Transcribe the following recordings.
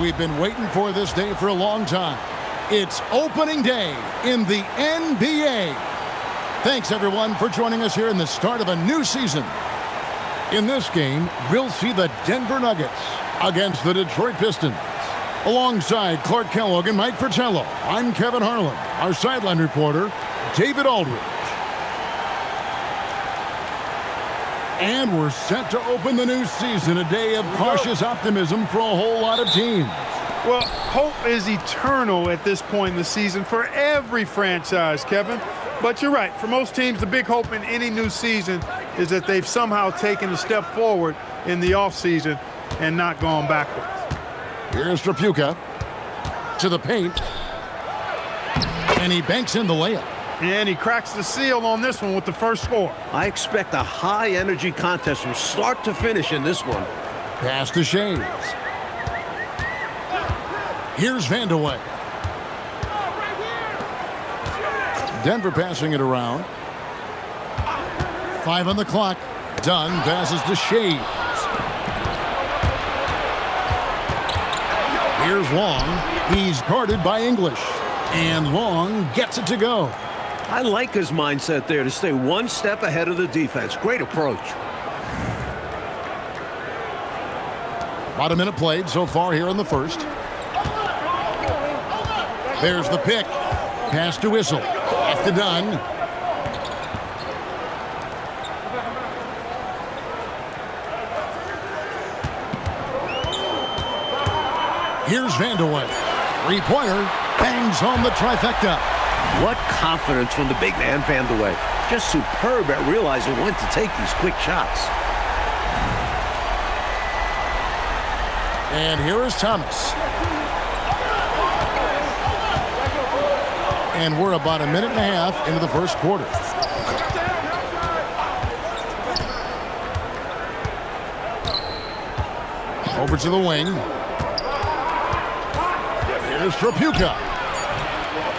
We've been waiting for this day for a long time. It's opening day in the NBA. Thanks, everyone, for joining us here in the start of a new season. In this game, we'll see the Denver Nuggets against the Detroit Pistons. Alongside Clark Kellogg and Mike Fratello, I'm Kevin Harlan. Our sideline reporter, David Aldridge. And we're set to open the new season, a day of cautious optimism for a whole lot of teams. Well, hope is eternal at this point in the season for every franchise, Kevin. But you're right. For most teams, the big hope in any new season is that they've somehow taken a step forward in the offseason and not gone backwards. Here's Trapuka to the paint. And he banks in the layup. And he cracks the seal on this one with the first score. I expect a high-energy contest from start to finish in this one. Pass to Shays. Here's Vandeweghe. Denver passing it around. 5 on the clock. Dunn passes to Shays. Here's Long. He's guarded by English. And Long gets it to go. I like his mindset there to stay one step ahead of the defense. Great approach. About a minute played so far here in the first. There's the pick. Pass to Whistle. Off to Dunn. Here's Vandeweghe. Three-pointer. Bangs home the trifecta. What confidence from the big man, Vandeweghe. Just superb at realizing when to take these quick shots. And here is Thomas. And we're about a minute and a half into the first quarter. Over to the wing. Here's Trapuka.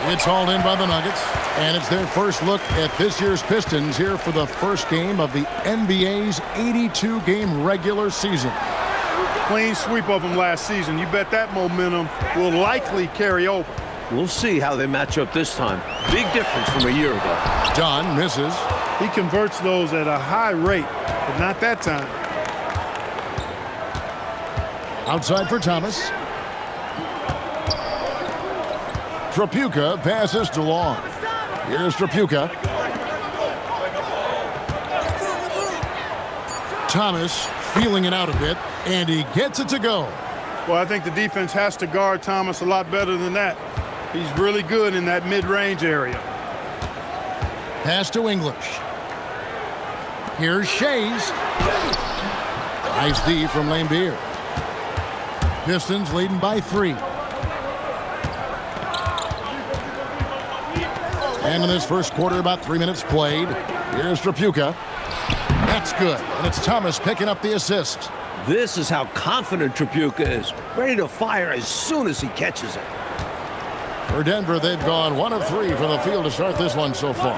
It's hauled in by the Nuggets, and it's their first look at this year's Pistons here for the first game of the NBA's 82-game regular season. Clean sweep of them last season. You bet that momentum will likely carry over. We'll see how they match up this time. Big difference from a year ago. Dunn misses. He converts those at a high rate, but not that time. Outside for Thomas. Trapuka passes to Long. Here's Trapuka. Thomas feeling it out a bit, and he gets it to go. Well, I think the defense has to guard Thomas a lot better than that. He's really good in that mid-range area. Pass to English. Here's Shays. Nice D from Lambeer. Pistons leading by 3. And in this first quarter, about 3 minutes played. Here's Trapuka. That's good. And it's Thomas picking up the assist. This is how confident Trapuka is. Ready to fire as soon as he catches it. For Denver, they've gone 1 of 3 from the field to start this one so far.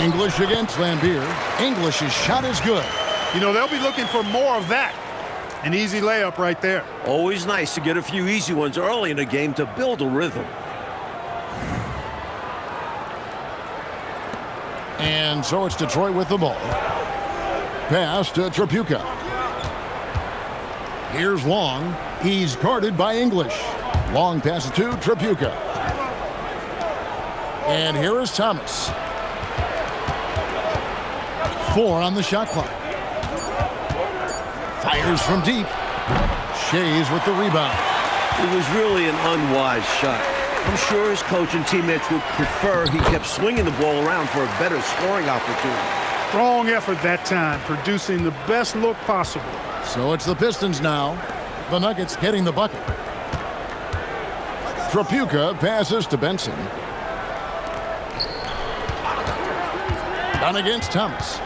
English against Lambeer. English's shot is good. You know, they'll be looking for more of that. An easy layup right there. Always nice to get a few easy ones early in a game to build a rhythm. And so it's Detroit with the ball. Pass to Trapuka. Here's Long. He's guarded by English. Long passes to Trapuka. And here is Thomas. 4 on the shot clock. Fires from deep. Shays with the rebound. It was really an unwise shot. I'm sure his coach and teammates would prefer he kept swinging the ball around for a better scoring opportunity. Strong effort that time, producing the best look possible. So it's the Pistons now. The Nuggets getting the bucket. Trapuka passes to Benson. Down against Thomas.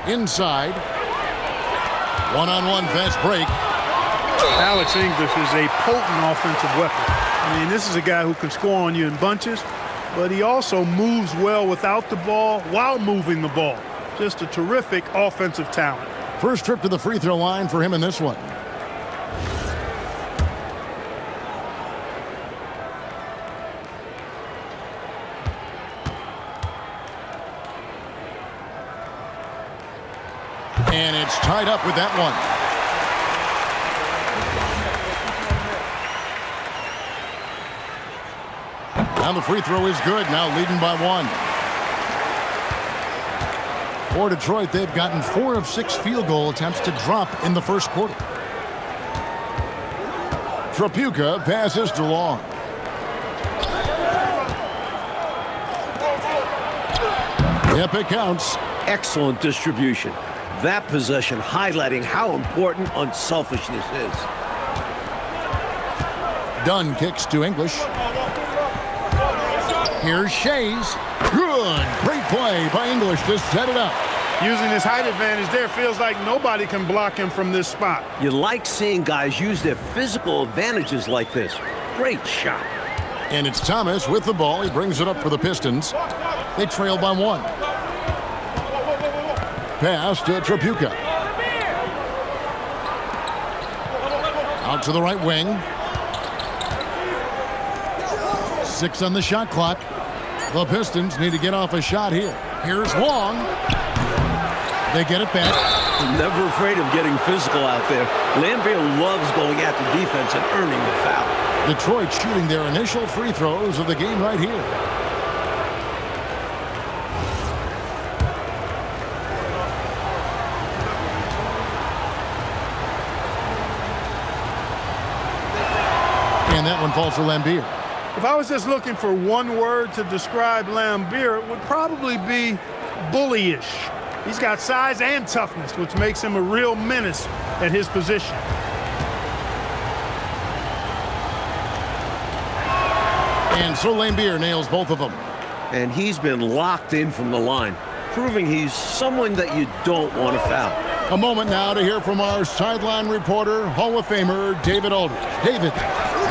Inside. One-on-one fast break. Alex English is a potent offensive weapon. I mean, this is a guy who can score on you in bunches, but he also moves well without the ball while moving the ball. Just a terrific offensive talent. First trip to the free throw line for him in this one. And it's tied up with that one. Now the free throw is good, now leading by 1. For Detroit, they've gotten 4 of 6 field goal attempts to drop in the first quarter. Trapuka passes to Long. Yep, it counts. Excellent distribution. That possession highlighting how important unselfishness is. Dunn kicks to English. Here's Shays. Good. Great play by English to set it up. Using his height advantage there, feels like nobody can block him from this spot. You like seeing guys use their physical advantages like this. Great shot. And it's Thomas with the ball. He brings it up for the Pistons. They trail by 1. Pass to Trapuka. Out to the right wing. 6 on the shot clock. The Pistons need to get off a shot here. Here's Long. They get it back. Never afraid of getting physical out there. Lambier loves going at the defense and earning the foul. Detroit shooting their initial free throws of the game right here. And that one falls for Lambier. If I was just looking for one word to describe Lambier, it would probably be bullyish. He's got size and toughness, which makes him a real menace at his position. And so Lambier nails both of them. And he's been locked in from the line, proving he's someone that you don't want to foul. A moment now to hear from our sideline reporter, Hall of Famer David Aldridge. David.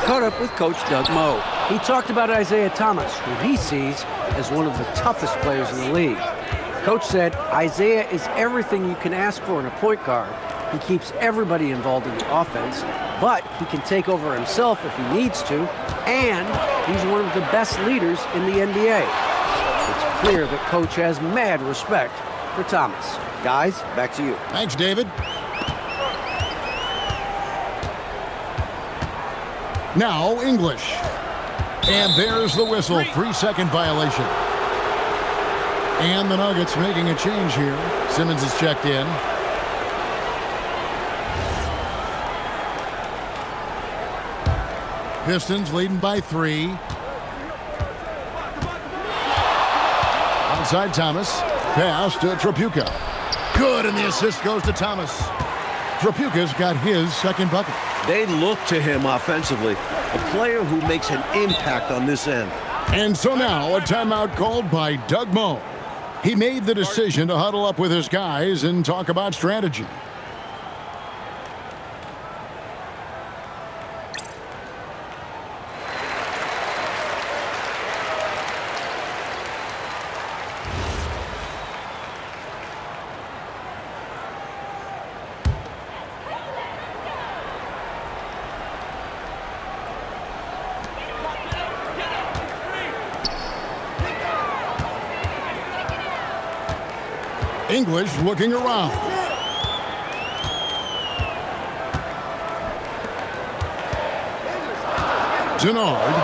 Caught up with Coach Doug Moe. He talked about Isaiah Thomas, who he sees as one of the toughest players in the league. Coach said Isaiah is everything you can ask for in a point guard. He keeps everybody involved in the offense, but he can take over himself if he needs to, and he's one of the best leaders in the NBA. It's clear that Coach has mad respect for Thomas. Guys, back to you. Thanks, David. Now English. And there's the whistle. 3-second violation. And the Nuggets making a change here. Simmons is checked in. Pistons leading by 3. Outside Thomas. Pass to Trapuka. Good, and the assist goes to Thomas. Trapuka's got his second bucket. They look to him offensively, a player who makes an impact on this end. And so now a timeout called by Doug Moe. He made the decision to huddle up with his guys and talk about strategy. English looking around. Denard.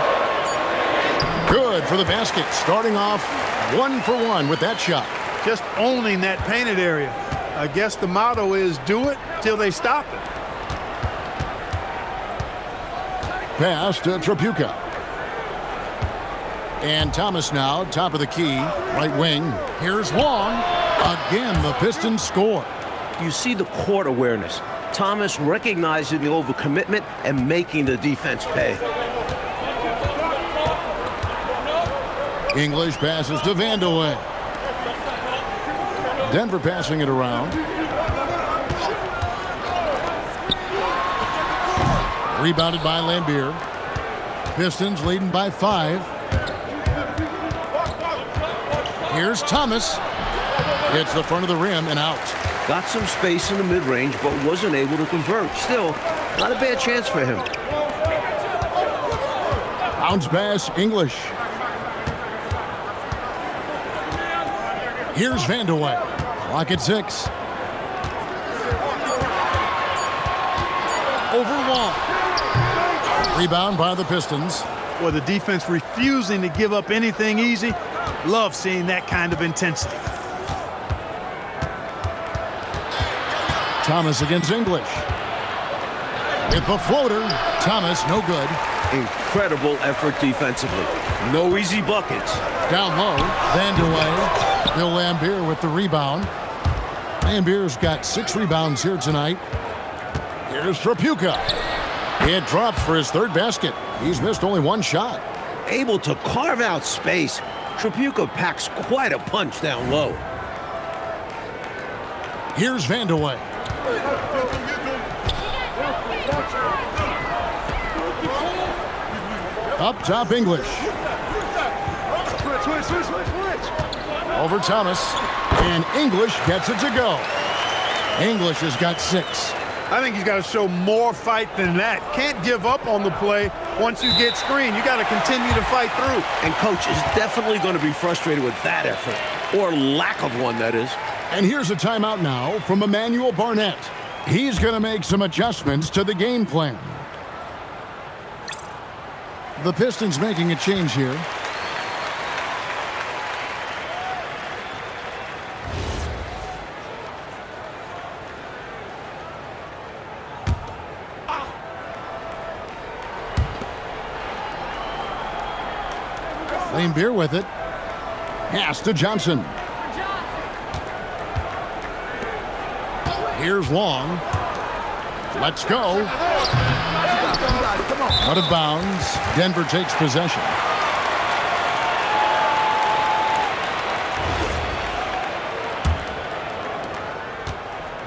Good for the basket. Starting off 1 for 1 with that shot. Just owning that painted area. I guess the motto is do it till they stop it. Pass to Trapuka. And Thomas now, top of the key, right wing. Here's Long. Again, the Pistons score. You see the court awareness. Thomas recognizing the overcommitment and making the defense pay. English passes to Vandeweghe. Denver passing it around. Rebounded by Lambier. Pistons leading by 5. Here's Thomas. Hits the front of the rim and out. Got some space in the mid-range, but wasn't able to convert. Still, not a bad chance for him. Bounce pass, English. Here's Vandeweghe. Clock at 6. Over Long. Rebound by the Pistons. Well, the defense refusing to give up anything easy. Love seeing that kind of intensity. Thomas against English. With the floater, Thomas no good. Incredible effort defensively. No easy buckets. Down low, Vandeweghe. Bill Laimbeer with the rebound. Laimbeer's got 6 rebounds here tonight. Here's Tripucka. It drops for his 3rd basket. He's missed only 1 shot. Able to carve out space. Tripucka packs quite a punch down low. Here's Vandeweghe. Up top, English. Over Thomas. And English gets it to go. English has got 6. I think he's got to show more fight than that. Can't give up on the play once you get screened. You got to continue to fight through. And coach is definitely going to be frustrated with that effort. Or lack of one, that is. And here's a timeout now from Emmanuel Barnett. He's going to make some adjustments to the game plan. The Pistons making a change here. Laimbeer with it. Pass to Johnson. Here's Long. Let's go. Out of bounds. Denver takes possession.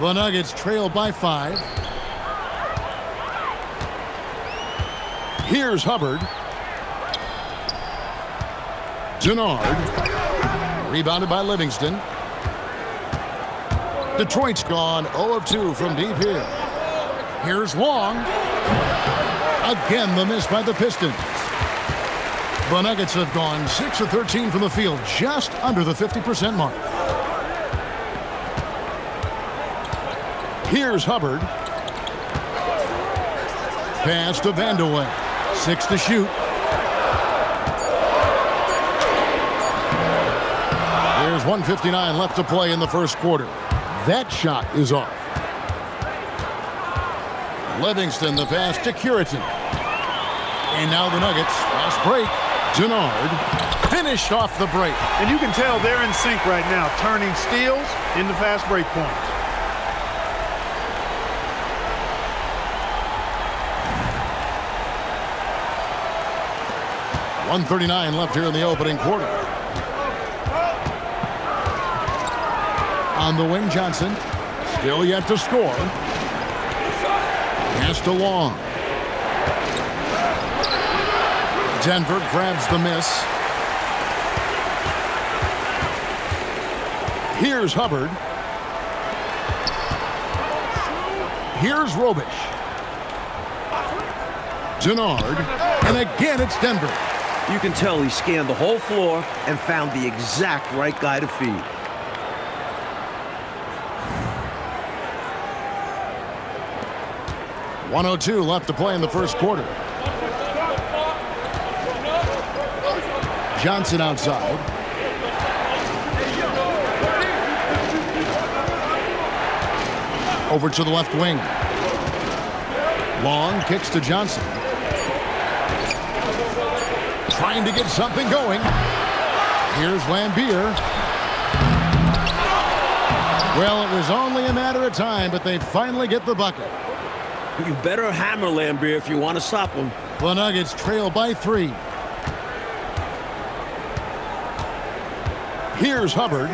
The Nuggets trail by 5. Here's Hubbard. Denard. Rebounded by Livingston. Detroit's gone 0 of 2 from deep here. Here's Long. Again, the miss by the Pistons. The Nuggets have gone 6 of 13 from the field, just under the 50% mark. Here's Hubbard. Pass to Vandeweghe. 6 to shoot. There's 1:59 left to play in the first quarter. That shot is off. Livingston, the pass to Curitin. And now the Nuggets, fast break. Denard finished off the break. And you can tell they're in sync right now, turning steals into fast break points. .139 left here in the opening quarter. On the wing, Johnson. Still yet to score. Pass to Long. Denver grabs the miss. Here's Hubbard. Here's Robish. Denard. And again, it's Denver. You can tell he scanned the whole floor and found the exact right guy to feed. .102 left to play in the first quarter. Johnson outside. Over to the left wing. Long kicks to Johnson. Trying to get something going. Here's Laimbeer. Well, it was only a matter of time, but they finally get the bucket. You better hammer Laimbeer if you want to stop him. The Nuggets trail by 3. Here's Hubbard.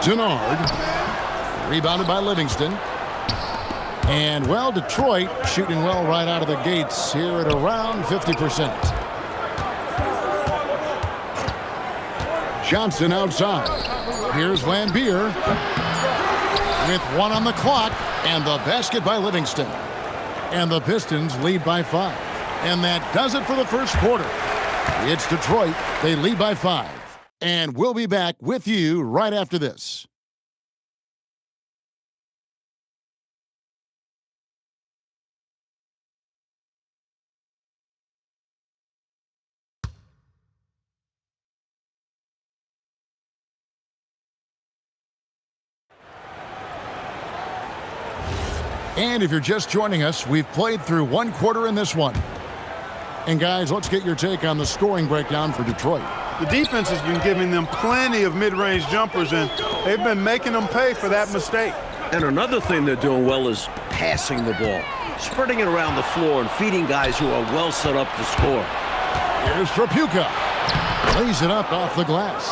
Denard. Rebounded by Livingston. And, well, Detroit shooting well right out of the gates here at around 50%. Johnson outside. Here's Lambeer with 1 on the clock, and the basket by Livingston. And the Pistons lead by 5. And that does it for the first quarter. It's Detroit. They lead by 5. And we'll be back with you right after this. And if you're just joining us, we've played through 1 quarter in this one. And guys, let's get your take on the scoring breakdown for Detroit. The defense has been giving them plenty of mid-range jumpers, and they've been making them pay for that mistake. And another thing they're doing well is passing the ball, spreading it around the floor and feeding guys who are well set up to score. Here's Trapuka. Lays it up off the glass.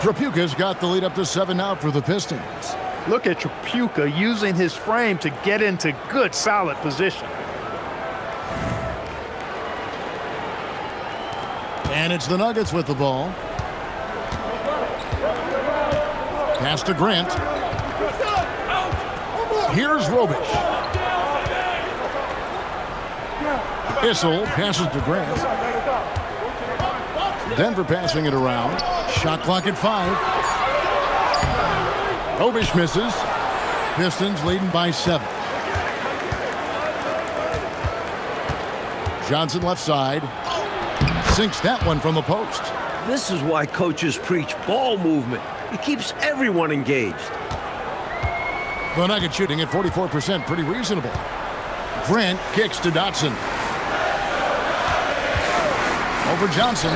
Trapuka's got the lead up to 7 now for the Pistons. Look at Trapuka using his frame to get into good, solid position. And it's the Nuggets with the ball. Pass to Grant. Here's Robish. Issel passes to Grant. Denver passing it around. Shot clock at 5. Robish misses. Pistons leading by 7. Johnson left side. Sinks that one from the post. This is why coaches preach ball movement. It keeps everyone engaged. The Nuggets shooting at 44%, pretty reasonable. Grant kicks to Dotson. Over Johnson.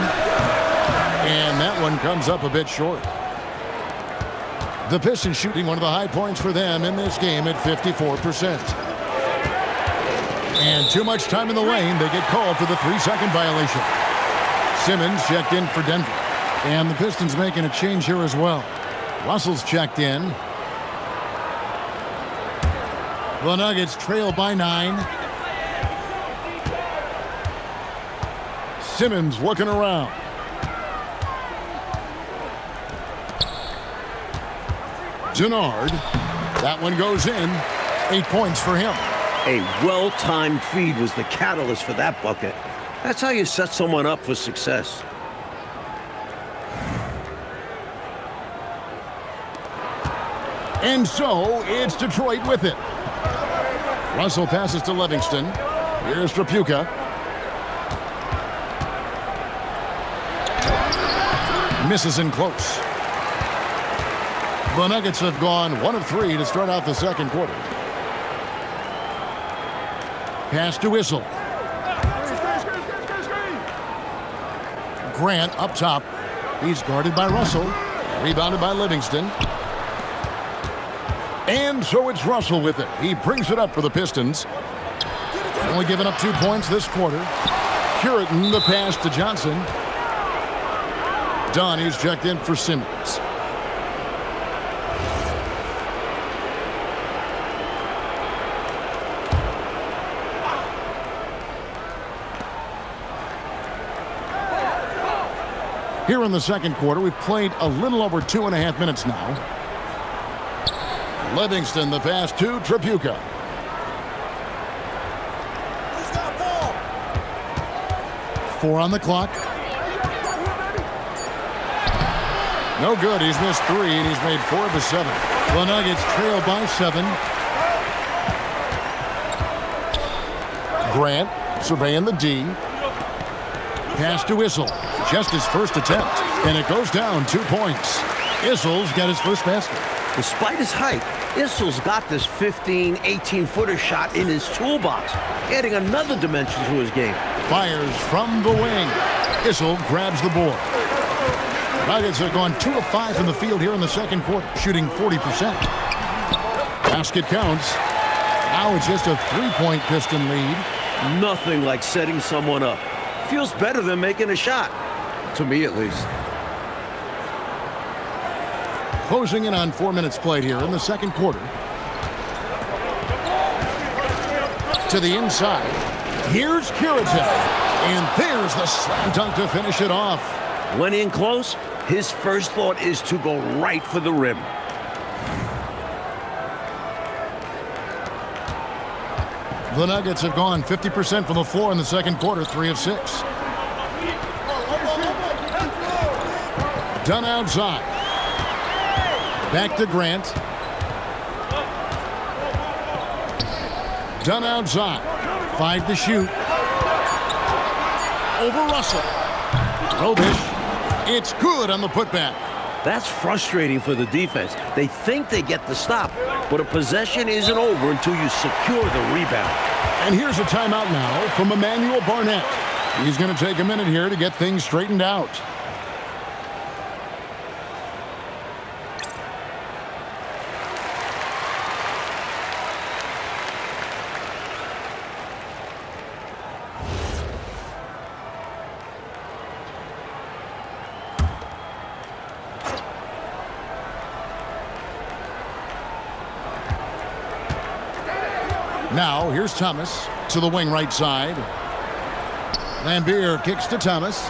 And that one comes up a bit short. The Pistons shooting one of the high points for them in this game at 54%. And too much time in the lane. They get called for the 3-second violation. Simmons checked in for Denver. And the Pistons making a change here as well. Russell's checked in. The Nuggets trail by 9. Simmons looking around. Denard. That one goes in. 8 points for him. A well-timed feed was the catalyst for that bucket. That's how you set someone up for success. And so it's Detroit with it. Russell passes to Livingston. Here's Trapuka. Misses in close. The Nuggets have gone 1 of 3 to start out the second quarter. Pass to Issel. Grant up top. He's guarded by Russell. Rebounded by Livingston. And so it's Russell with it. He brings it up for the Pistons. Only giving up 2 points this quarter. Curitin the pass to Johnson. Donnie's checked in for Simmons. Here in the second quarter, we've played a little over 2.5 minutes now. Livingston the pass to Trapuka. Who's got ball? 4 on the clock. No good. He's missed 3, and he's made 4 of his 7. The Nuggets trail by 7. Grant surveying the D. Pass to Issel. Just his first attempt, and it goes down 2 points. Issel's got his first basket. Despite his height, Issel's got this 15, 18-footer shot in his toolbox, adding another dimension to his game. Fires from the wing. Issel grabs the board. Nuggets have gone 2 of 5 from the field here in the second quarter, shooting 40%. Basket counts. Now it's just a 3-point Piston lead. Nothing like setting someone up. Feels better than making a shot, to me at least. Closing in on 4 minutes played here in the second quarter. To the inside. Here's Curitin. And there's the slam dunk to finish it off. Went in close, His first thought is to go right for the rim. The Nuggets have gone 50% from the floor in the second quarter, 3 of 6. Done outside. Back to Grant. Done outside. 5 to shoot. Over Russell. Robish. It's good on the putback. That's frustrating for the defense. They think they get the stop, but a possession isn't over until you secure the rebound. And here's a timeout now from Emmanuel Barnett. He's going to take a minute here to get things straightened out. Now, here's Thomas to the wing right side. Lambier kicks to Thomas.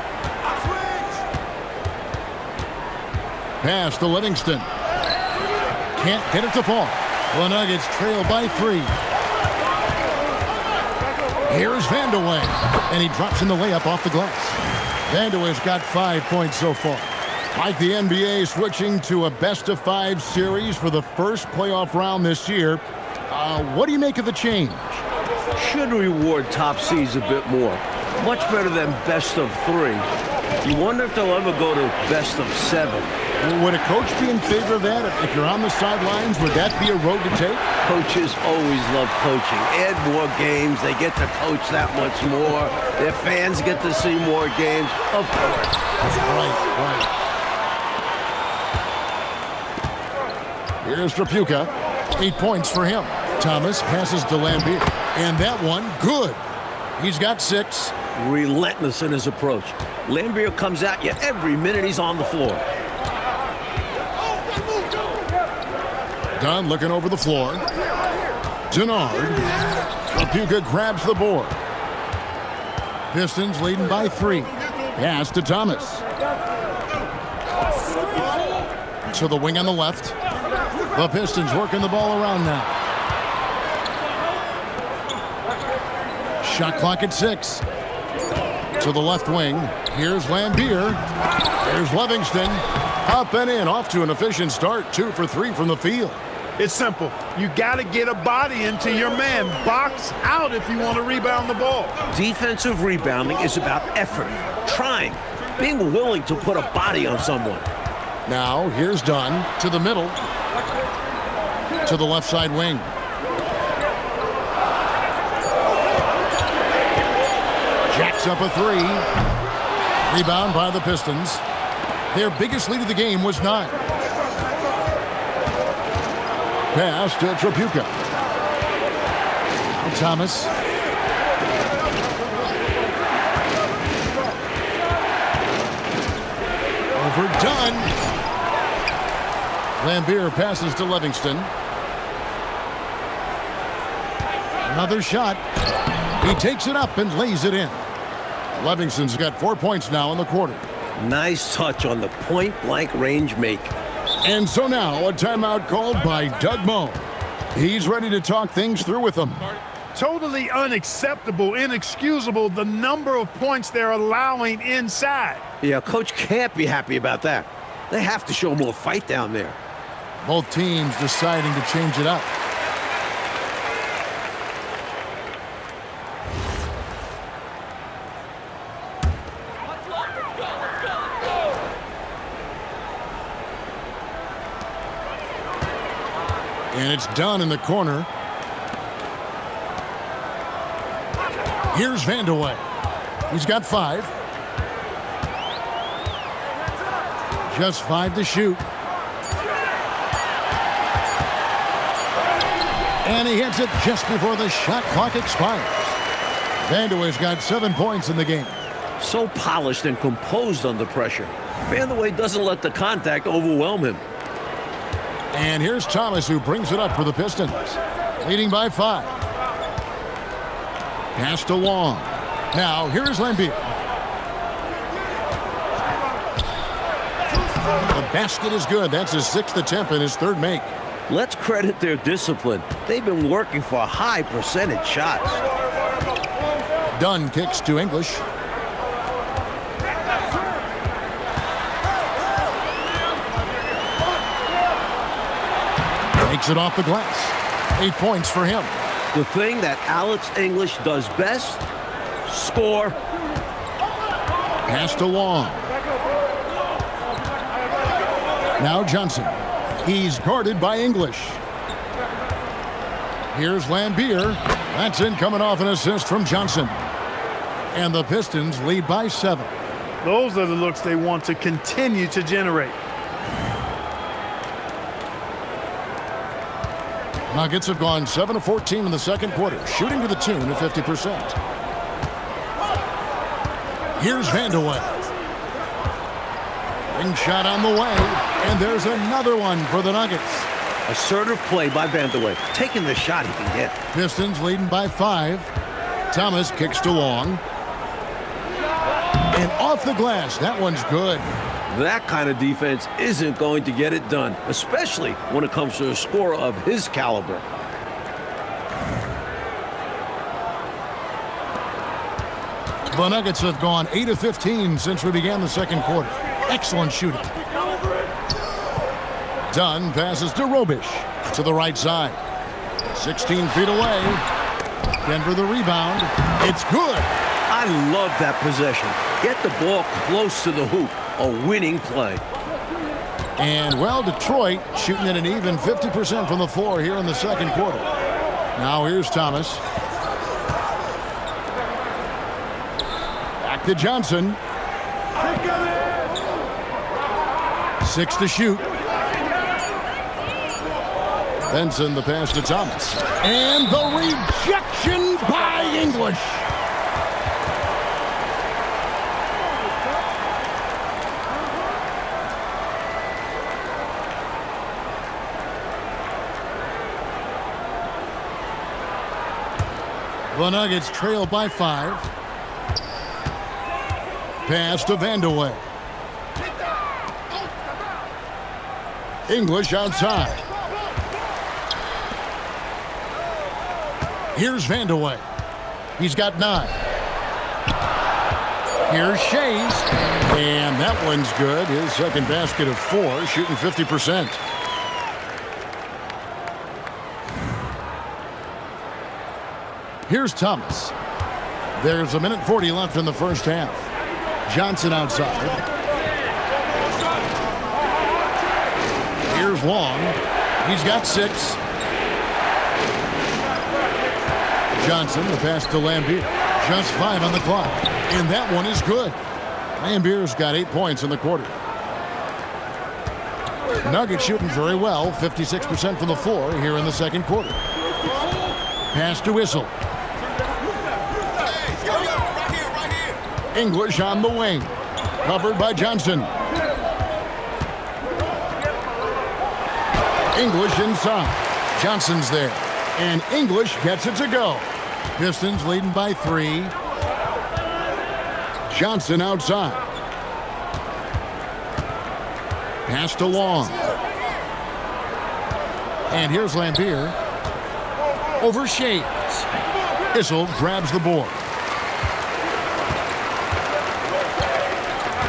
Pass to Livingston. Can't get it to fall. The Nuggets trail by 3. Here's Vandeweghe, and he drops in the layup off the glass. Vandeweghe's got 5 points so far. Like the NBA switching to a best-of-5 series for the first playoff round this year, what do you make of the change? Should reward top seeds a bit more. Much better than best of 3. You wonder if they'll ever go to best of 7. Would a coach be in favor of that? If you're on the sidelines, would that be a road to take? Coaches always love coaching. Add more games. They get to coach that much more. Their fans get to see more games. Of course. Right. Here's Trapuka. 8 points for him. Thomas passes to Lambier. And that one, good. He's got 6. Relentless in his approach. Lambier comes at you every minute he's on the floor. Dunn looking over the floor. Denard. Trapuka grabs the board. Pistons leading by 3. Pass to Thomas. To the wing on the left. The Pistons working the ball around now. Shot clock at 6. To the left wing. Here's Lambier. Here's Livingston. Up and in. Off to an efficient start. 2 for 3 from the field. It's simple. You got to get a body into your man. Box out if you want to rebound the ball. Defensive rebounding is about effort, trying, being willing to put a body on someone. Now, here's Dunn to the middle. To the left side wing. Jacks up a 3. Rebound by the Pistons. Their biggest lead of the game was 9. Pass to Trapuka. Now Thomas. Over Dunn. Lambier passes to Livingston. Another shot. He takes it up and lays it in. Livingston's got 4 points now in the quarter. Nice touch on the point-blank range make. And so now a timeout called by Doug Moe. He's ready to talk things through with them. Totally unacceptable, inexcusable, the number of points they're allowing inside. Yeah, coach can't be happy about that. They have to show more fight down there. Both teams deciding to change it up. And it's Dunn in the corner. Here's Vandeweghe. He's got 5. Just 5 to shoot. And he hits it just before the shot clock expires. Vandeweghe's got 7 points in the game. So polished and composed under pressure. Vandeweghe doesn't let the contact overwhelm him. And here's Thomas, who brings it up for the Pistons, leading by 5. Pass to Long. Now, here's Lambier. Basket is good. That's his 6th attempt and his 3rd make. Let's credit their discipline. They've been working for high percentage shots. Dunn kicks to English. Takes it off the glass. 8 points for him. The thing that Alex English does best, score. Pass to Long. Now Johnson. He's guarded by English. Here's Lambier. That's in, coming off an assist from Johnson. And the Pistons lead by 7. Those are the looks they want to continue to generate. Nuggets have gone 7 of 14 in the second quarter, shooting to the tune of 50%. Here's Vandeweghe. Ring shot on the way, and there's another one for the Nuggets. Assertive play by Vandeweghe, taking the shot he can get. Pistons leading by 5. Thomas kicks to Long. And off the glass, that one's good. That kind of defense isn't going to get it done, especially when it comes to a scorer of his caliber. The Nuggets have gone 8 of 15 since we began the second quarter. Excellent shooting. Dunn passes to Robish to the right side. 16 feet away. Denver the rebound. It's good. I love that possession. Get the ball close to the hoop. A winning play. And, well, Detroit shooting at an even 50% from the floor here in the second quarter. Now here's Thomas. Back to Johnson. 6 to shoot. Benson the pass to Thomas. And the rejection by English. The Nuggets trail by 5. Pass to Vandeweghe. English outside. Here's Vandeweghe. He's got 9. Here's Shays. And that one's good. His second basket of 4, shooting 50%. Here's Thomas. There's 1:40 left in the first half. Johnson outside. Here's Long. He's got 6. Johnson, the pass to Lambier. Just 5 on the clock. And that one is good. Lambier's got 8 points in the quarter. Nuggets shooting very well. 56% from the floor here in the second quarter. Pass to Whistle. English on the wing. Covered by Johnson. English inside. Johnson's there. And English gets it to go. Pistons leading by 3. Johnson outside. Pass to Long. And here's Lambier. Over Shays. Issel grabs the board.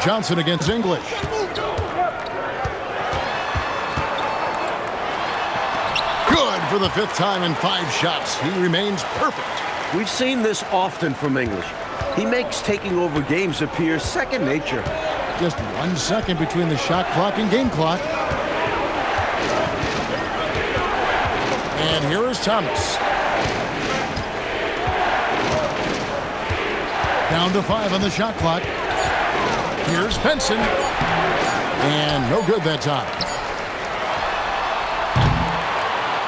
Johnson against English. Good for the 5th time in 5 shots. He remains perfect. We've seen this often from English. He makes taking over games appear second nature. Just 1 second between the shot clock and game clock. And here is Thomas. Down to 5 on the shot clock. Here's Benson. And no good that time.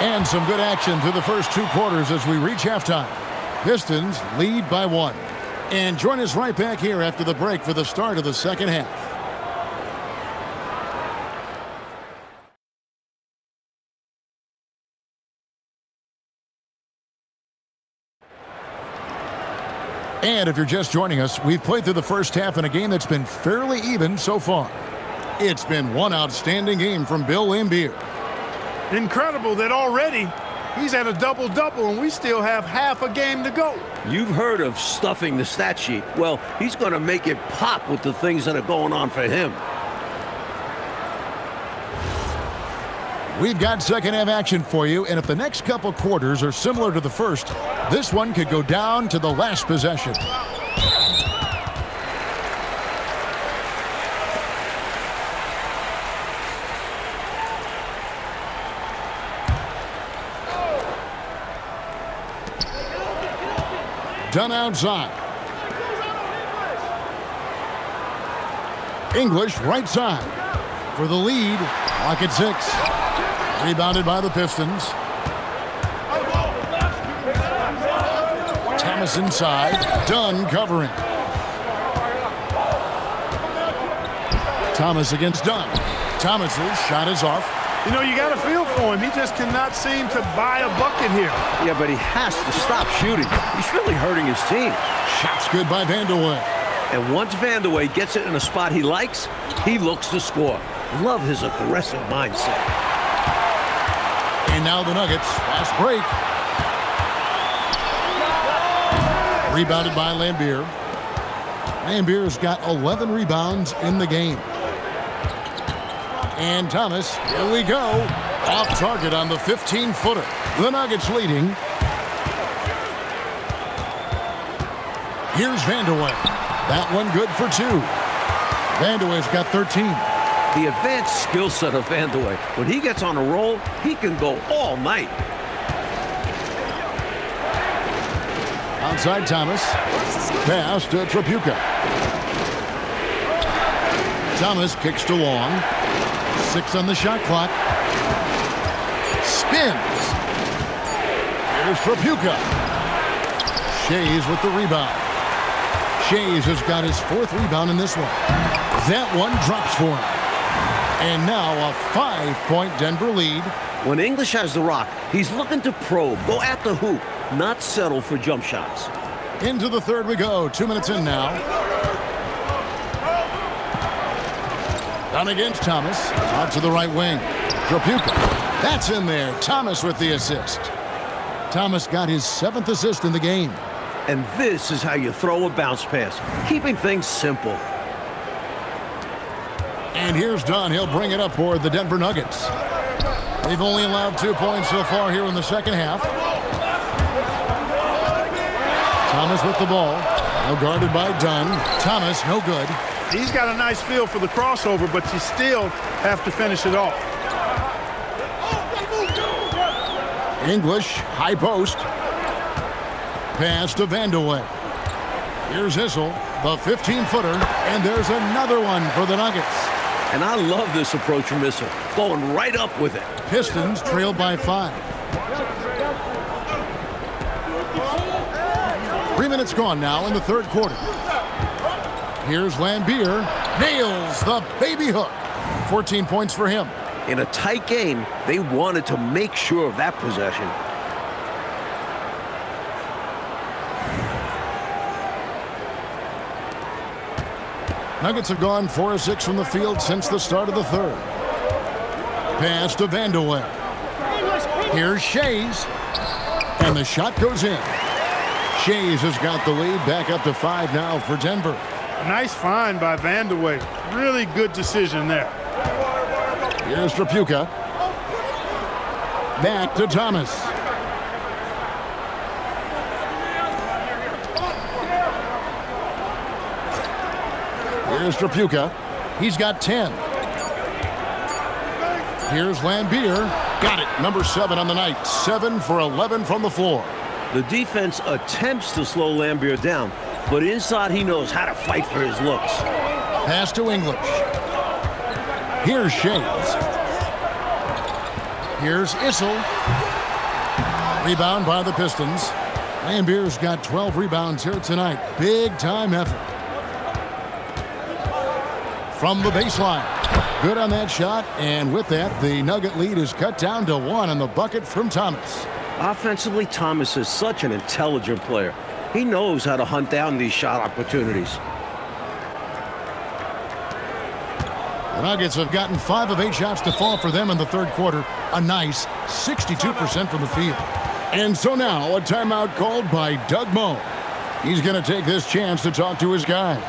And some good action through the first 2 quarters as we reach halftime. Pistons lead by 1. And join us right back here after the break for the start of the second half. And if you're just joining us, we've played through the first half in a game that's been fairly even so far. It's been one outstanding game from Bill Laimbeer. Incredible that already he's at a double-double and we still have half a game to go. You've heard of stuffing the stat sheet. Well, he's going to make it pop with the things that are going on for him. We've got second half action for you, and if the next couple quarters are similar to the first, this one could go down to the last possession. Done outside. English right side for the lead. Lock at 6. Rebounded by the Pistons. Thomas inside. Dunn covering. Thomas against Dunn. Thomas's shot is off. You know, you got to feel for him. He just cannot seem to buy a bucket here. Yeah, but he has to stop shooting. He's really hurting his team. Shot's good by Vanderway. And once Vanderway gets it in a spot he likes, he looks to score. Love his aggressive mindset. And now the Nuggets. Fast break. Rebounded by Laimbeer. Laimbeer's got 11 rebounds in the game. And Thomas, here we go. Off target on the 15-footer. The Nuggets leading. Here's Vanderway. That one good for 2. Vanderway's got 13. The advanced skill set of Vanderway. When he gets on a roll, he can go all night. Outside Thomas. Pass to Tripucka. Thomas kicks to Long. 6 on the shot clock. Spins. Here's Tripucka. Shays with the rebound. Shays has got his 4th rebound in this one. That one drops for him. And now a 5-point Denver lead. When English has the rock, he's looking to probe, go at the hoop, not settle for jump shots. Into the third we go. 2 minutes in now. Down against Thomas. Out to the right wing. Tripucka. That's in there. Thomas with the assist. Thomas got his 7th assist in the game. And this is how you throw a bounce pass, keeping things simple. And here's Dunn. He'll bring it up for the Denver Nuggets. They've only allowed 2 points so far here in the second half. Thomas with the ball. Now guarded by Dunn. Thomas, no good. He's got a nice feel for the crossover, but you still have to finish it off. English, high post. Pass to Vanderway. Here's Issel, the 15-footer, and there's another one for the Nuggets. And I love this approach from Issel, going right up with it. Pistons trailed by 5. 3 minutes gone now in the third quarter. Here's Laimbeer. Nails the baby hook. 14 points for him. In a tight game, they wanted to make sure of that possession. Nuggets have gone 4 of 6 from the field since the start of the third. Pass to Vanderway. Here's Shays. And the shot goes in. Shays has got the lead back up to 5 now for Denver. Nice find by Vanderway. Really good decision there. Here's Tripucka. Back to Thomas. Here's Tripucka. He's got 10. Here's Laimbeer. Got it. Number 7 on the night. 7 for 11 from the floor. The defense attempts to slow Laimbeer down, but inside he knows how to fight for his looks. Pass to English. Here's Shays. Here's Issel. Rebound by the Pistons. Laimbeer's got 12 rebounds here tonight. Big time effort. From the baseline. Good on that shot, and with that, the Nugget lead is cut down to 1 on the bucket from Thomas. Offensively, Thomas is such an intelligent player. He knows how to hunt down these shot opportunities. The Nuggets have gotten 5 of 8 shots to fall for them in the third quarter. A nice 62% from the field. And so now a timeout called by Doug Moe. He's going to take this chance to talk to his guys.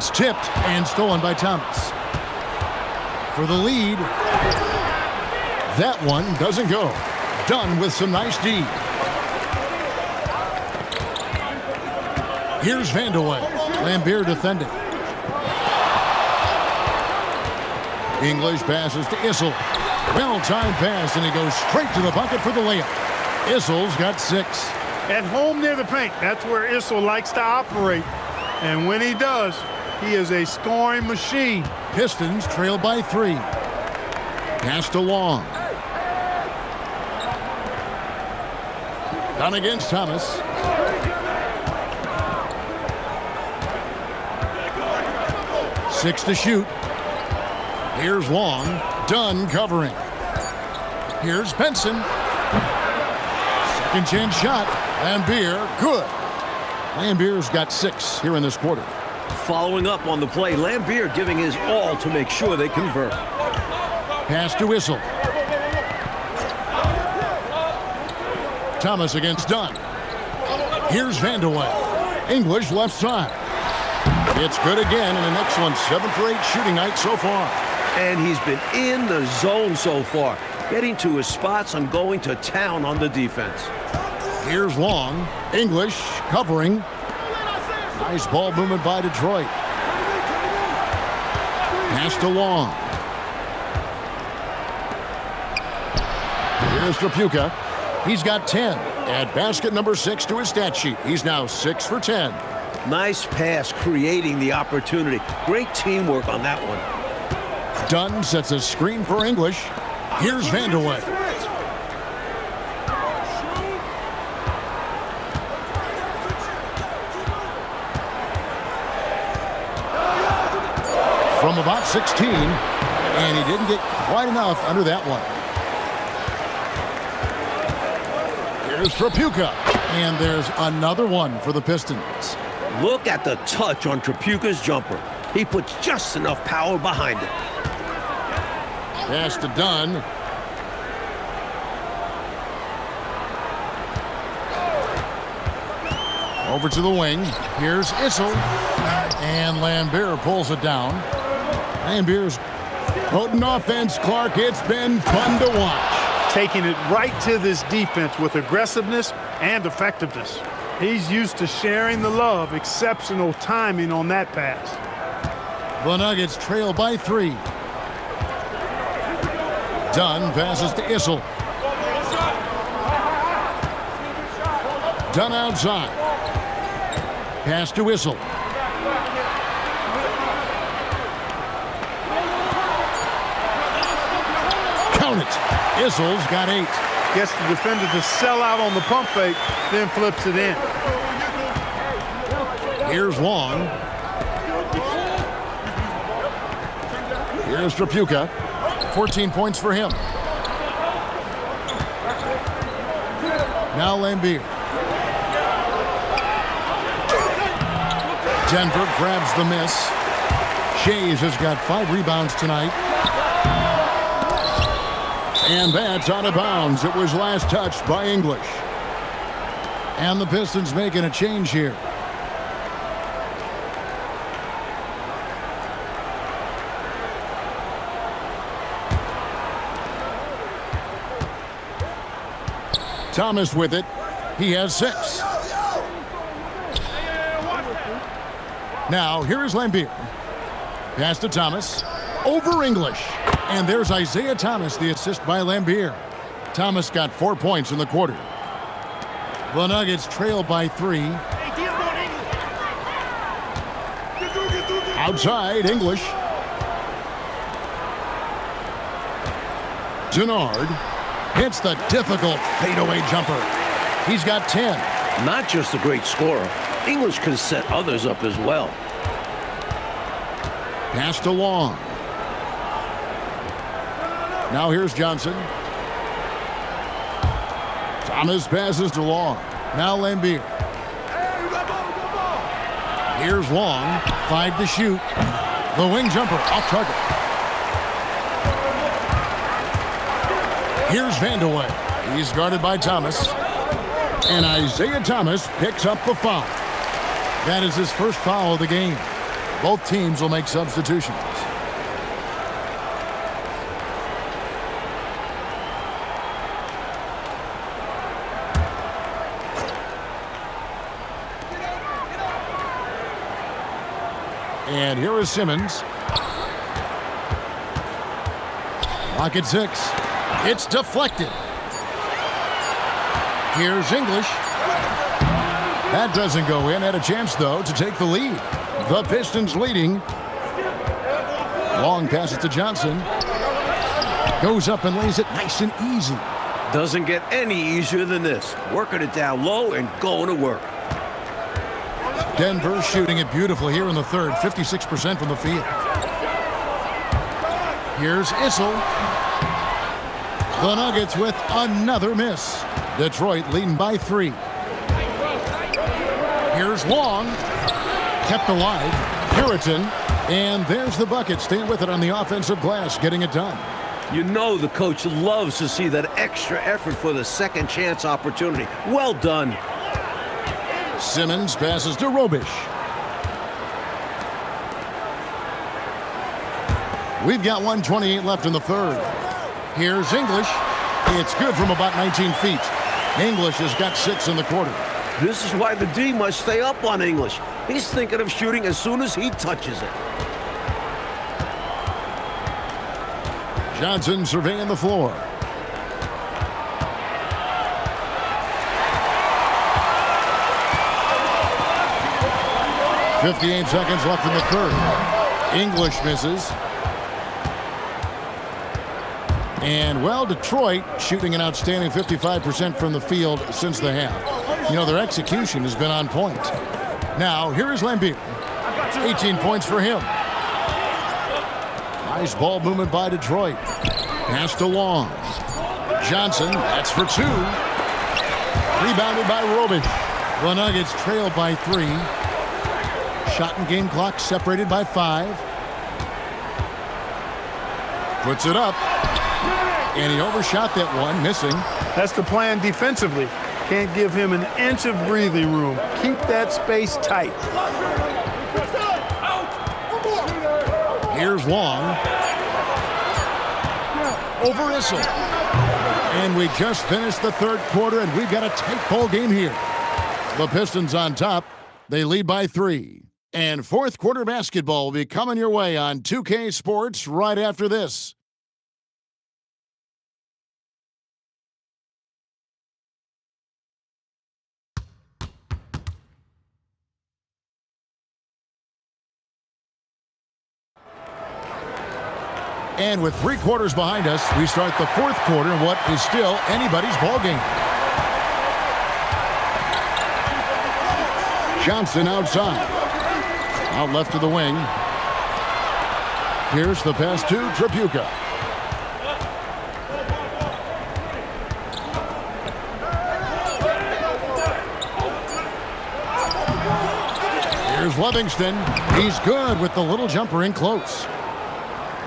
That's tipped and stolen by Thomas. For the lead. That one doesn't go. Dunn with some nice D. Here's Vandeweghe. Lambeer defending. English passes to Issel. Well-timed pass, and he goes straight to the bucket for the layup. Issel's got 6. At home near the paint, that's where Issel likes to operate. And when he does, he is a scoring machine. Pistons trail by 3. Pass to Long. Down against Thomas. Six to shoot. Here's Long. Dunn covering. Here's Benson. Second chance shot. Lambeer, good. Lambeer's got 6 here in this quarter. Following up on the play, Lambeer giving his all to make sure they convert. Pass to Issel. Thomas against Dunn. Here's Vandeweghe. English left side. It's good again, and an excellent 7 for 8 shooting night so far. And he's been in the zone so far, getting to his spots and going to town on the defense. Here's Long. English covering. Nice ball movement by Detroit. Pass to Long. Here's Tripucka. He's got 10. Add basket number 6 to his stat sheet. He's now 6 for 10. Nice pass, creating the opportunity. Great teamwork on that one. Dunn sets a screen for English. Here's Vandeweghe. From about 16, and he didn't get quite enough under that one. Here's Tripucka, and there's another one for the Pistons. Look at the touch on Tripucka's jumper. He puts just enough power behind it. Pass to Dunn. Over to the wing. Here's Issel. And Lambeer pulls it down. Lambeer's potent offense, Clark. It's been fun to watch. Taking it right to this defense with aggressiveness and effectiveness. He's used to sharing the love. Exceptional timing on that pass. The Nuggets trail by 3. Dunn passes to Issel. Dunn outside. Pass to Issel. Count it. Issel's got 8. Gets the defender to sell out on the pump fake, then flips it in. Here's Long. Here's Tripucka. 14 points for him. Now Lambeer. Denver grabs the miss. Shays has got 5 rebounds tonight. And that's out of bounds. It was last touched by English. And the Pistons making a change here. Thomas with it. He has 6. Now, here is Lambeer. Pass to Thomas. Over English. And there's Isaiah Thomas, the assist by Lambeer. Thomas got 4 points in the quarter. The Nuggets trail by 3. Outside, English. Denard hits the difficult fadeaway jumper. He's got 10. Not just a great scorer, English can set others up as well. Passed along. Now here's Johnson. Thomas passes to Long. Now Lambier. Here's Long. 5 to shoot. The wing jumper off target. Here's Vandeweghe. He's guarded by Thomas. And Isaiah Thomas picks up the foul. That is his first foul of the game. Both teams will make substitutions. And here is Simmons. Lock at 6. It's deflected. Here's English. That doesn't go in. Had a chance, though, to take the lead. The Pistons leading. Long pass it to Johnson. Goes up and lays it nice and easy. Doesn't get any easier than this. Working it down low and going to work. Denver shooting it beautifully here in the third. 56% from the field. Here's Issel. The Nuggets with another miss. Detroit leading by 3. Here's Long. Kept alive. Puritan. And there's the bucket. Staying with it on the offensive glass. Getting it done. You know the coach loves to see that extra effort for the second chance opportunity. Well done. Simmons passes to Robish. We've got 1:28 left in the third. Here's English. It's good from about 19 feet. English has got 6 in the quarter. This is why the D must stay up on English. He's thinking of shooting as soon as he touches it. Johnson surveying the floor. .58 seconds left in the third. English misses. And, well, Detroit shooting an outstanding 55% from the field since the half. You know, their execution has been on point. Now, here is Lambier. 18 points for him. Nice ball movement by Detroit. Passed along. Johnson, that's for 2. Rebounded by Robish. The Nuggets trailed by 3. Shot and game clock separated by 5. Puts it up. And he overshot that one, missing. That's the plan defensively. Can't give him an inch of breathing room. Keep that space tight. Here's Long. Over Issel. And we just finished the third quarter, and we've got a tight ball game here. The Pistons on top. They lead by 3. And fourth quarter basketball will be coming your way on 2K Sports right after this. And with 3 quarters behind us, we start the fourth quarter in what is still anybody's ball game. Johnson outside. Out left to the wing. Here's the pass to Tripucka. Here's Livingston. He's good with the little jumper in close.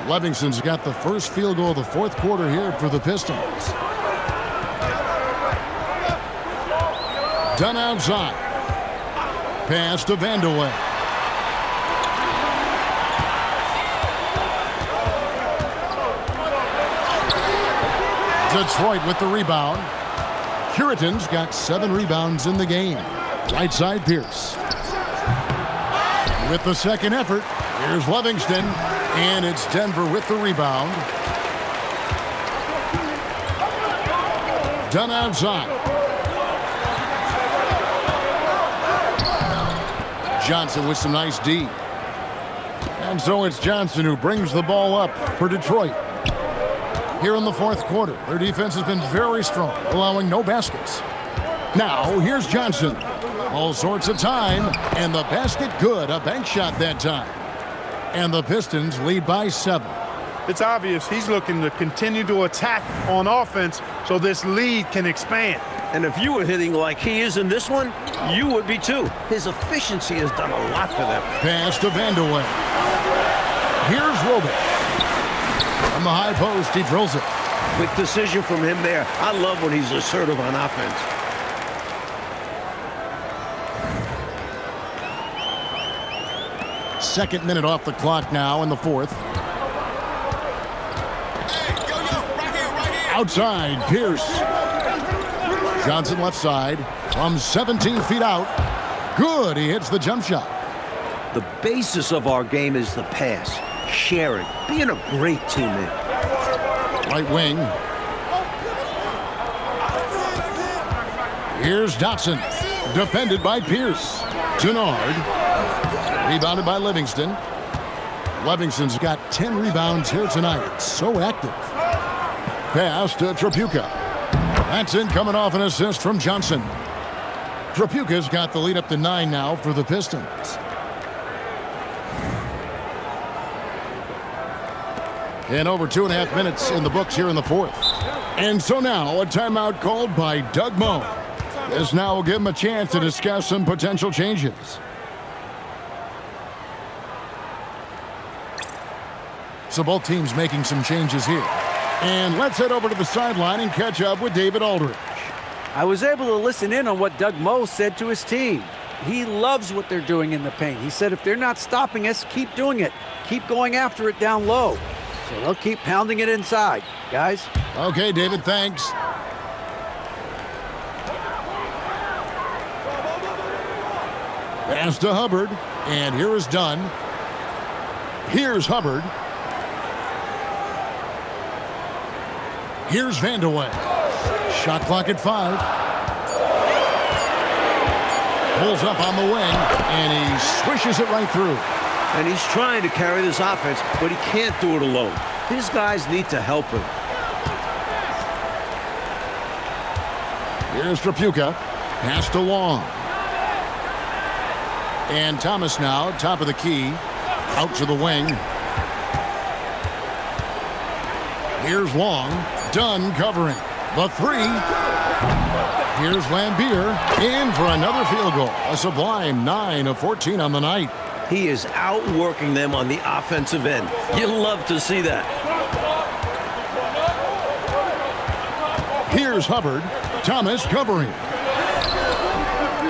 Livingston's got the first field goal of the fourth quarter here for the Pistons. Done outside. Pass to Vandeweghe. Detroit with the rebound. Puritan's got 7 rebounds in the game. Right side Pierce. With the second effort, here's Livingston. And it's Denver with the rebound. Done outside. Johnson with some nice D. And so it's Johnson who brings the ball up for Detroit. Here in the fourth quarter, their defense has been very strong, allowing no baskets. Now, here's Johnson. All sorts of time, and the basket good. A bank shot that time. And the Pistons lead by 7. It's obvious he's looking to continue to attack on offense so this lead can expand. And if you were hitting like he is in this one, you would be too. His efficiency has done a lot for them. Pass to Vandeweghe. Here's Robic. From the high post, he drills it. Quick decision from him there. I love when he's assertive on offense. Second minute off the clock now in the fourth. Outside, Pierce. Johnson left side from 17 feet out. Good, he hits the jump shot. The basis of our game is the pass, sharing, being a great teammate. Right wing. Here's Dotson. Defended by Pierce. Denard. Rebounded by Livingston. Livingston's got 10 rebounds here tonight. So active. Pass to Tripucka. That's in, coming off an assist from Johnson. Tripucka's got the lead up to 9 now for the Pistons. And over 2.5 minutes in the books here in the fourth. And so now a timeout called by Doug Moe. This now will give him a chance to discuss some potential changes. So both teams making some changes here. And let's head over to the sideline and catch up with David Aldridge. I was able to listen in on what Doug Moe said to his team. He loves what they're doing in the paint. He said if they're not stopping us, keep doing it. Keep going after it down low. So they'll keep pounding it inside, guys. Okay, David, thanks. Pass to Hubbard, and here is Dunn. Here's Hubbard. Here's Vandeweghe. Shot clock at 5. Pulls up on the wing, and he swishes it right through. And he's trying to carry this offense, but he can't do it alone. His guys need to help him. Here's Tripucka. Pass to Long. And Thomas now, top of the key. Out to the wing. Here's Long. Dunn covering. The 3. Here's Lambier. In for another field goal. A sublime 9 of 14 on the night. He is outworking them on the offensive end. You love to see that. Here's Hubbard. Thomas covering.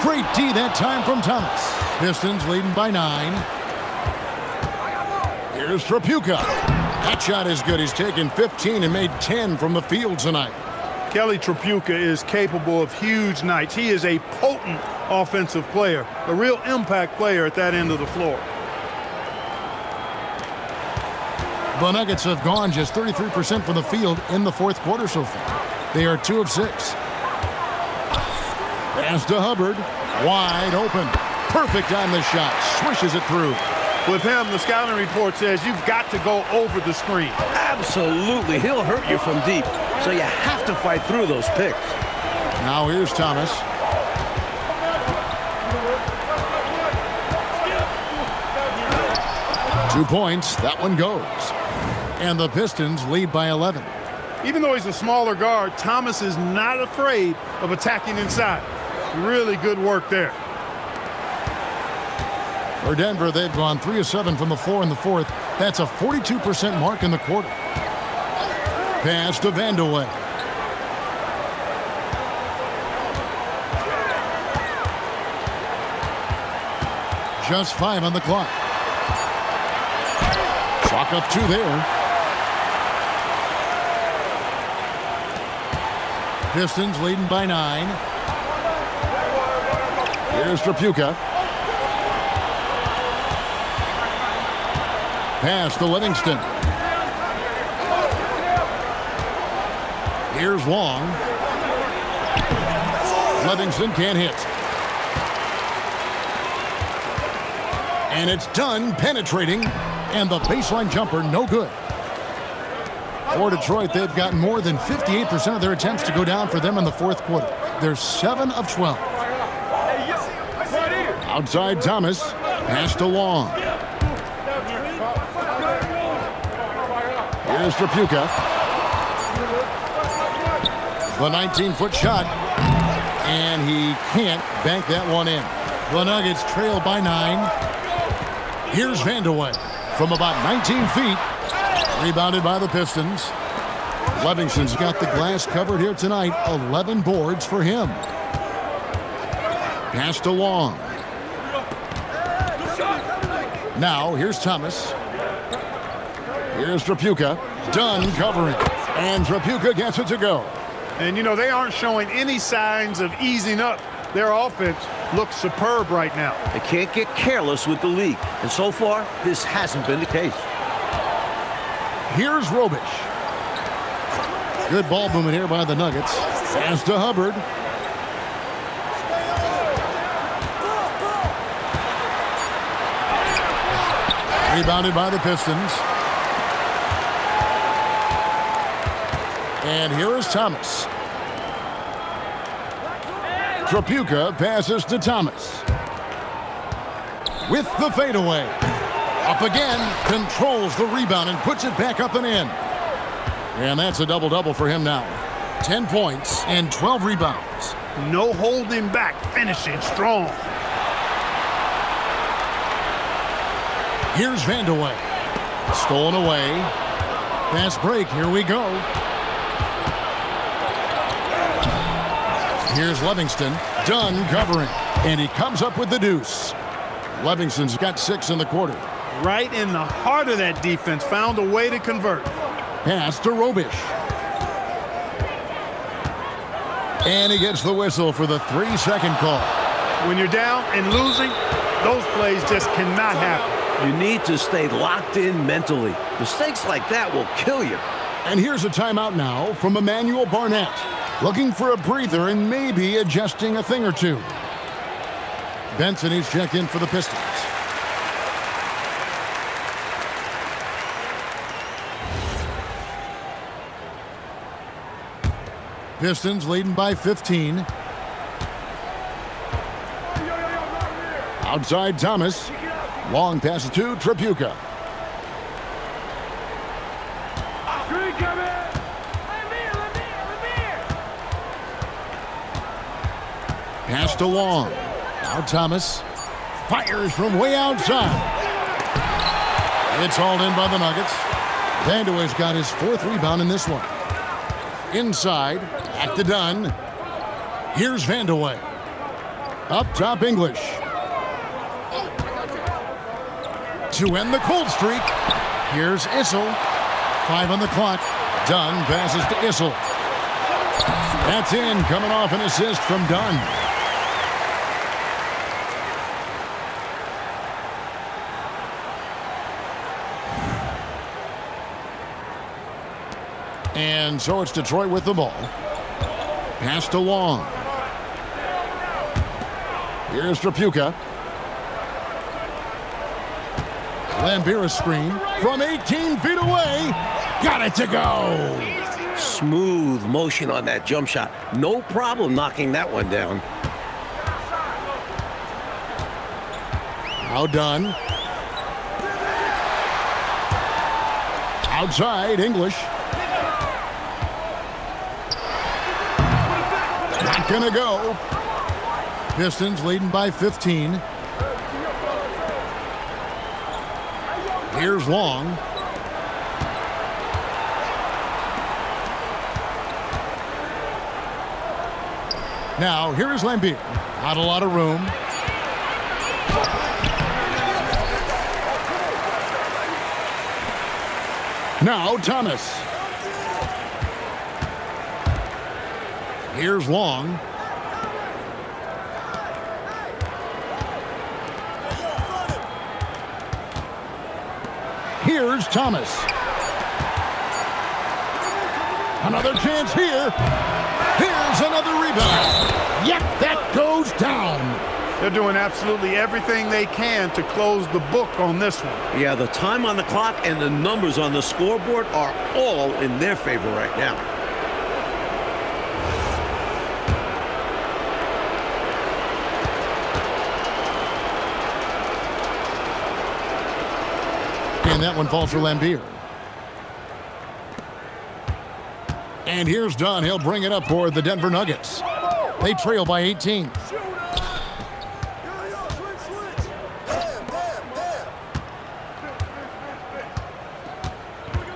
Great D that time from Thomas. Pistons leading by 9. Here's Tripucka. That shot is good. He's taken 15 and made 10 from the field tonight. Kelly Tripucka is capable of huge nights. He is a potent offensive player, a real impact player at that end of the floor. The Nuggets have gone just 33% from the field in the fourth quarter so far. They are 2 of 6. Pass to Hubbard. Wide open. Perfect on the shot. Swishes it through. With him, the scouting report says you've got to go over the screen. Absolutely. He'll hurt you from deep. So you have to fight through those picks. Now here's Thomas. Two points. That one goes. And the Pistons lead by 11. Even though he's a smaller guard, Thomas is not afraid of attacking inside. Really good work there. For Denver, they've gone 3 of 7 from the floor in the fourth. That's a 42% mark in the quarter. Pass to Vandeweghe. Just 5 on the clock. Chalk up 2 there. Pistons leading by 9. Here's Tripucka. Pass to Livingston. Here's Long. Livingston can't hit. And it's done, penetrating, and the baseline jumper no good. For Detroit, they've gotten more than 58% of their attempts to go down for them in the fourth quarter. They're 7 of 12. Outside Thomas. Pass to Long. Here's Trapuka. The 19-foot shot. And he can't bank that one in. The Nuggets trail by 9. Here's Vandeweghe from about 19 feet. Rebounded by the Pistons. Livingston's got the glass covered here tonight. 11 boards for him. Passed along. Now, here's Thomas. Here's Trapuka. Dunn covering. And Trapuka gets it to go. And, you know, they aren't showing any signs of easing up. Their offense looks superb right now. They can't get careless with the league. And so far, this hasn't been the case. Here's Robish. Good ball movement here by the Nuggets. Pass to Hubbard. Rebounded by the Pistons. And here is Thomas. Trapuka passes to Thomas. With the fadeaway. Up again, controls the rebound and puts it back up and in. And that's a double-double for him now. 10 points and 12 rebounds. No holding back, finishing strong. Here's Vandeweghe. Stolen away. Fast break, here we go. Here's Livingston. Dunn covering. And he comes up with the deuce. Livingston's got 6 in the quarter. Right in the heart of that defense. Found a way to convert. Pass to Robish. And he gets the whistle for the 3-second call. When you're down and losing, those plays just cannot happen. You need to stay locked in mentally. Mistakes like that will kill you. And here's a timeout now from Emmanuel Barnett. Looking for a breather and maybe adjusting a thing or two. Benson is checked in for the Pistons. Pistons leading by 15. Outside Thomas. Long pass to Trapuka. Passed along. Now Thomas fires from way outside. It's hauled in by the Nuggets. Vandeweghe's got his 4th rebound in this one. Inside, back to Dunn. Here's Vandeweghe. Up top, English. To end the cold streak, here's Issel. 5 on the clock. Dunn passes to Issel. That's in, coming off an assist from Dunn. And so it's Detroit with the ball. Passed along. Here's Trapuka. Lambira screen from 18 feet away. Got it to go. Smooth motion on that jump shot. No problem knocking that one down. Now Dunn. Outside, English. Not gonna go. Pistons leading by 15. Here's Long. Now, here is Lambier. Not a lot of room. Now, Thomas. Here's Long. Here's Thomas. Another chance here. Here's another rebound. Yep, that goes down. They're doing absolutely everything they can to close the book on this one. Yeah, the time on the clock and the numbers on the scoreboard are all in their favor right now. And that one falls for Lambier. And here's Dunn. He'll bring it up for the Denver Nuggets. They trail by 18.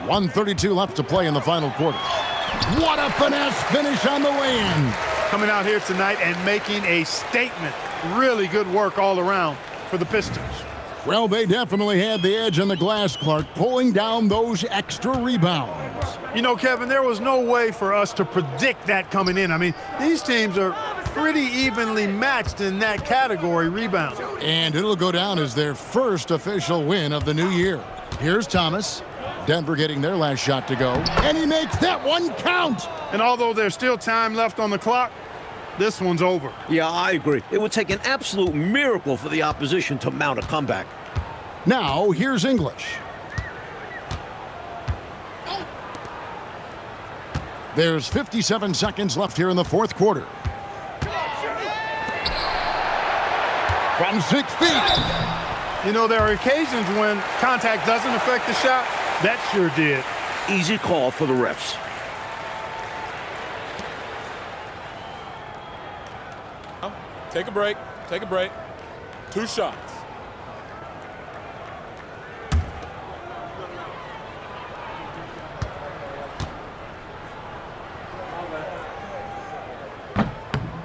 1:32 left to play in the final quarter. What a finesse finish on the way-in. Coming out here tonight and making a statement. Really good work all around for the Pistons. Well, they definitely had the edge on the glass, Clark, pulling down those extra rebounds. You know, Kevin, there was no way for us to predict that coming in. I mean, these teams are pretty evenly matched in that category, rebound. And it'll go down as their first official win of the new year. Here's Thomas. Denver getting their last shot to go. And he makes that one count. And although there's still time left on the clock, this one's over. Yeah, I agree. It would take an absolute miracle for the opposition to mount a comeback. Now, here's English. There's 57 seconds left here in the fourth quarter. From 6 feet. You know, there are occasions when contact doesn't affect the shot. That sure did. Easy call for the refs. Take a break. Take a break. 2 shots.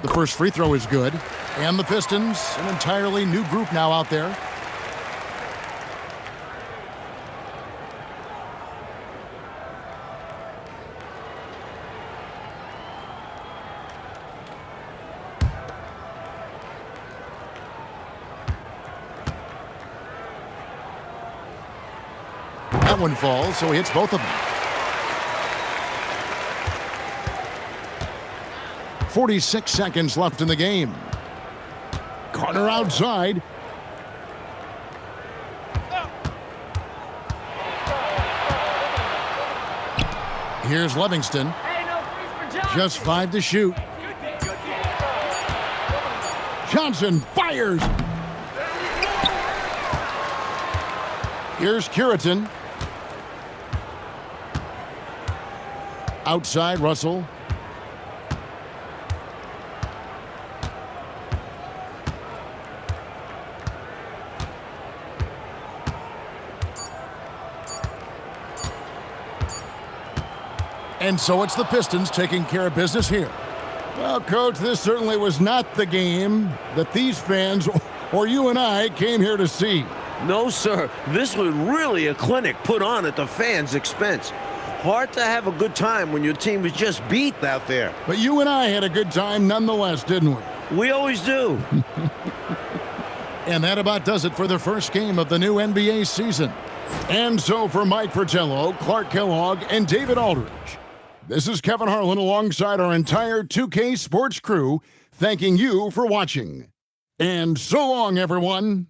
The first free throw is good. And the Pistons, an entirely new group now out there. That one falls, so he hits both of them. 46 seconds left in the game. Carter outside. Here's Livingston. Just 5 to shoot. Johnson fires. Here's Curitin. Outside, Russell. And so it's the Pistons taking care of business here. Well, Coach, this certainly was not the game that these fans or you and I came here to see. No, sir. This was really a clinic put on at the fans' expense. Hard to have a good time when your team was just beat out there. But you and I had a good time nonetheless, didn't we? We always do. And that about does it for the first game of the new NBA season. And so for Mike Fratello, Clark Kellogg, and David Aldridge, this is Kevin Harlan alongside our entire 2K Sports crew, thanking you for watching. And so long, everyone.